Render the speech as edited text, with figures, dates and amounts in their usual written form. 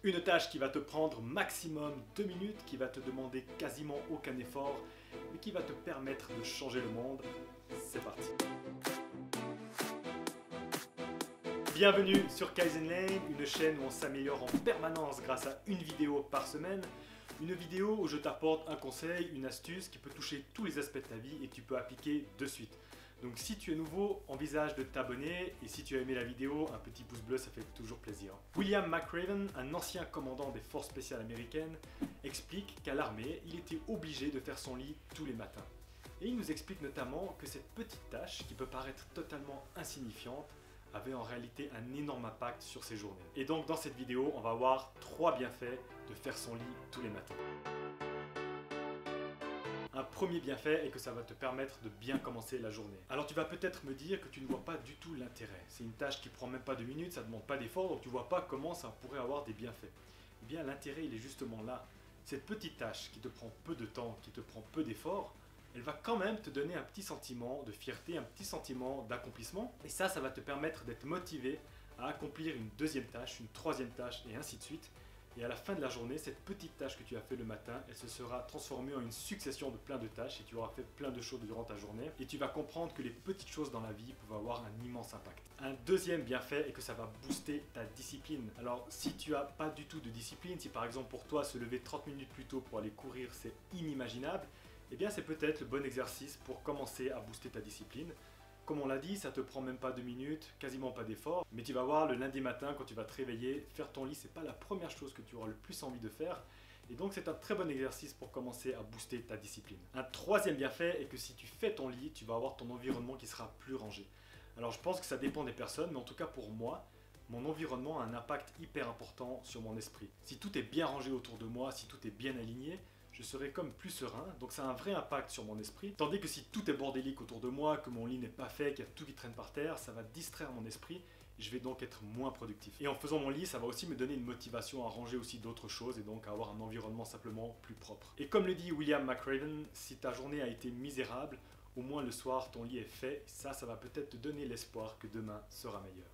Une tâche qui va te prendre maximum 2 minutes, qui va te demander quasiment aucun effort, mais qui va te permettre de changer le monde. C'est parti. Bienvenue sur Kaizen Lane, une chaîne où on s'améliore en permanence grâce à une vidéo par semaine. Une vidéo où je t'apporte un conseil, une astuce qui peut toucher tous les aspects de ta vie et tu peux appliquer de suite. Donc si tu es nouveau, envisage de t'abonner et si tu as aimé la vidéo, un petit pouce bleu, ça fait toujours plaisir. William McRaven, un ancien commandant des forces spéciales américaines, explique qu'à l'armée, il était obligé de faire son lit tous les matins. Et il nous explique notamment que cette petite tâche, qui peut paraître totalement insignifiante, avait en réalité un énorme impact sur ses journées. Et donc dans cette vidéo, on va voir 3 bienfaits de faire son lit tous les matins. Un premier bienfait est que ça va te permettre de bien commencer la journée. Alors tu vas peut-être me dire que tu ne vois pas du tout l'intérêt. C'est une tâche qui prend même pas 2 minutes, ça ne demande pas d'effort, donc tu vois pas comment ça pourrait avoir des bienfaits. Eh bien l'intérêt il est justement là. Cette petite tâche qui te prend peu de temps, qui te prend peu d'efforts, elle va quand même te donner un petit sentiment de fierté, un petit sentiment d'accomplissement. Et ça va te permettre d'être motivé à accomplir une deuxième tâche, une troisième tâche et ainsi de suite. Et à la fin de la journée, cette petite tâche que tu as fait le matin, elle se sera transformée en une succession de plein de tâches et tu auras fait plein de choses durant ta journée. Et tu vas comprendre que les petites choses dans la vie peuvent avoir un immense impact. Un deuxième bienfait est que ça va booster ta discipline. Alors si tu n'as pas du tout de discipline, si par exemple pour toi se lever 30 minutes plus tôt pour aller courir c'est inimaginable, eh bien c'est peut-être le bon exercice pour commencer à booster ta discipline. Comme on l'a dit, ça te prend même pas 2 minutes, quasiment pas d'effort. Mais tu vas voir, le lundi matin, quand tu vas te réveiller, faire ton lit, c'est pas la première chose que tu auras le plus envie de faire. Et donc c'est un très bon exercice pour commencer à booster ta discipline. Un troisième bienfait est que si tu fais ton lit, tu vas avoir ton environnement qui sera plus rangé. Alors je pense que ça dépend des personnes, mais en tout cas pour moi, mon environnement a un impact hyper important sur mon esprit. Si tout est bien rangé autour de moi, si tout est bien aligné, je serai comme plus serein, donc ça a un vrai impact sur mon esprit. Tandis que si tout est bordélique autour de moi, que mon lit n'est pas fait, qu'il y a tout qui traîne par terre, ça va distraire mon esprit et je vais donc être moins productif. Et en faisant mon lit, ça va aussi me donner une motivation à ranger aussi d'autres choses et donc à avoir un environnement simplement plus propre. Et comme le dit William McRaven, si ta journée a été misérable, au moins le soir ton lit est fait, ça va peut-être te donner l'espoir que demain sera meilleur.